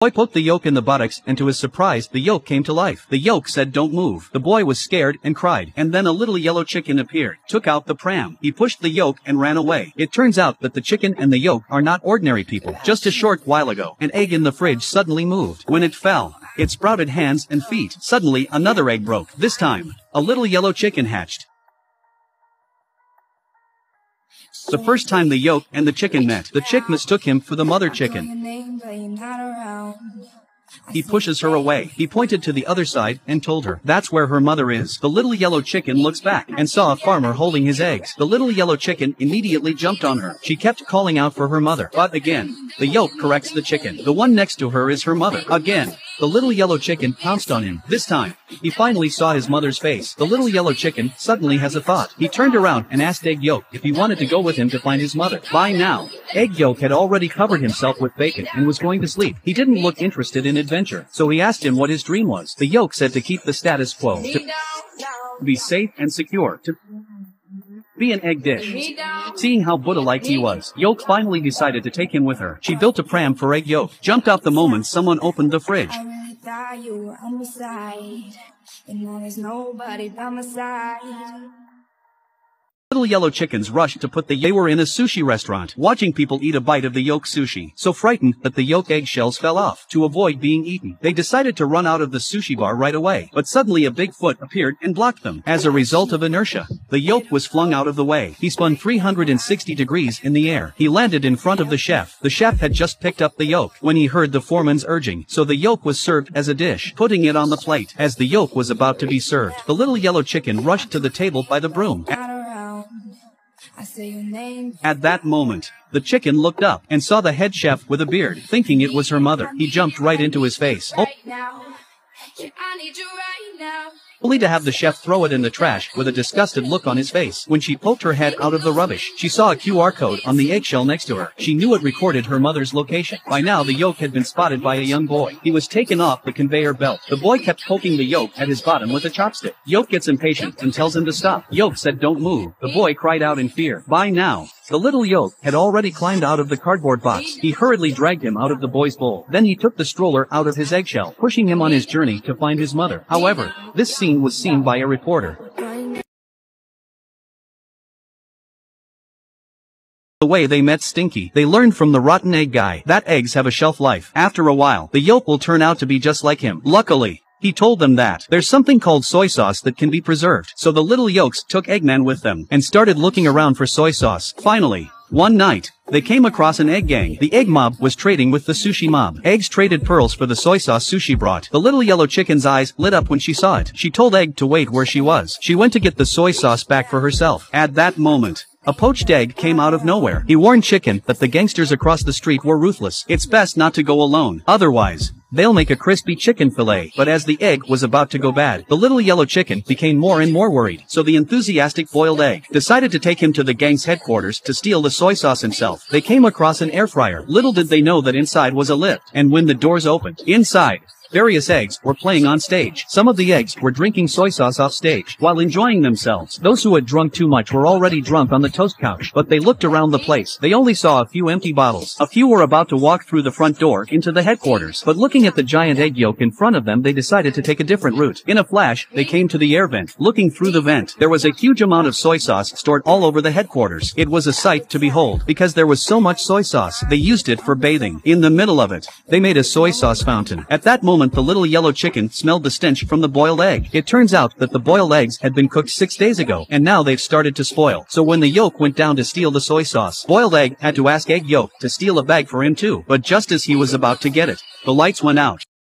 Boy poked the yolk in the buttocks, and to his surprise, the yolk came to life. The yolk said, "Don't move." The boy was scared and cried, and then a little yellow chicken appeared, took out the pram. He pushed the yolk and ran away. It turns out that the chicken and the yolk are not ordinary people. Just a short while ago, an egg in the fridge suddenly moved. When it fell, it sprouted hands and feet. Suddenly, another egg broke. This time, a little yellow chicken hatched. The first time the yolk and the chicken met, the chick mistook him for the mother chicken. He pushes her away. He pointed to the other side and told her that's where her mother is. The little yellow chicken looks back and saw a farmer holding his eggs. The little yellow chicken immediately jumped on her. She kept calling out for her mother. But again, the yolk corrects the chicken. The one next to her is her mother. Again, the little yellow chicken pounced on him. This time, he finally saw his mother's face. The little yellow chicken suddenly has a thought. He turned around and asked Egg Yolk if he wanted to go with him to find his mother. By now, Egg Yolk had already covered himself with bacon and was going to sleep. He didn't look interested in adventure, so he asked him what his dream was. The yolk said to keep the status quo, to be safe and secure, to be an egg dish. Seeing how Buddha-like he was, Yolk finally decided to take him with her. She built a pram for Egg Yolk, jumped off the moment someone opened the fridge. You were on my side, and now there's nobody by my side. Little yellow chickens rushed to put they were in a sushi restaurant, watching people eat a bite of the yolk sushi, so frightened that the yolk eggshells fell off. To avoid being eaten, they decided to run out of the sushi bar right away, but suddenly a big foot appeared and blocked them. As a result of inertia, the yolk was flung out of the way. He spun 360 degrees in the air. He landed in front of the chef. The chef had just picked up the yolk when he heard the foreman's urging, so the yolk was served as a dish, putting it on the plate. As the yolk was about to be served, the little yellow chicken rushed to the table by the broom. At that moment, the chicken looked up and saw the head chef with a beard, thinking it was her mother. He jumped right into his face, only to have the chef throw it in the trash with a disgusted look on his face. When she poked her head out of the rubbish, she saw a QR code on the eggshell next to her. She knew it recorded her mother's location. By now the yolk had been spotted by a young boy. He was taken off the conveyor belt. The boy kept poking the yolk at his bottom with a chopstick. Yolk gets impatient and tells him to stop. Yolk said don't move. The boy cried out in fear. By now, the little yolk had already climbed out of the cardboard box. He hurriedly dragged him out of the boy's bowl. Then he took the stroller out of his eggshell, pushing him on his journey to find his mother. However, this scene was seen by a reporter. The way they met Stinky, they learned from the rotten egg guy that eggs have a shelf life. After a while, the yolk will turn out to be just like him. Luckily, he told them that there's something called soy sauce that can be preserved. So the little yolks took Eggman with them and started looking around for soy sauce. Finally, one night, they came across an egg gang. The egg mob was trading with the sushi mob. Eggs traded pearls for the soy sauce sushi brought. The little yellow chicken's eyes lit up when she saw it. She told Egg to wait where she was. She went to get the soy sauce back for herself. At that moment, a poached egg came out of nowhere. He warned Chicken that the gangsters across the street were ruthless. It's best not to go alone. Otherwise, they'll make a crispy chicken fillet. But as the egg was about to go bad, the little yellow chicken became more and more worried. So the enthusiastic boiled egg decided to take him to the gang's headquarters to steal the soy sauce himself. They came across an air fryer. Little did they know that inside was a lift. And when the doors opened, inside, various eggs were playing on stage. Some of the eggs were drinking soy sauce off stage while enjoying themselves. Those who had drunk too much were already drunk on the toast couch, but they looked around the place. They only saw a few empty bottles. A few were about to walk through the front door into the headquarters, but looking at the giant egg yolk in front of them, they decided to take a different route. In a flash, they came to the air vent. Looking through the vent, there was a huge amount of soy sauce stored all over the headquarters. It was a sight to behold because there was so much soy sauce. They used it for bathing. In the middle of it, they made a soy sauce fountain. At that moment, the little yellow chicken smelled the stench from the boiled egg. It turns out that the boiled eggs had been cooked 6 days ago, and now they've started to spoil. So when the yolk went down to steal the soy sauce, boiled egg had to ask Egg Yolk to steal a bag for him too. But just as he was about to get it, the lights went out.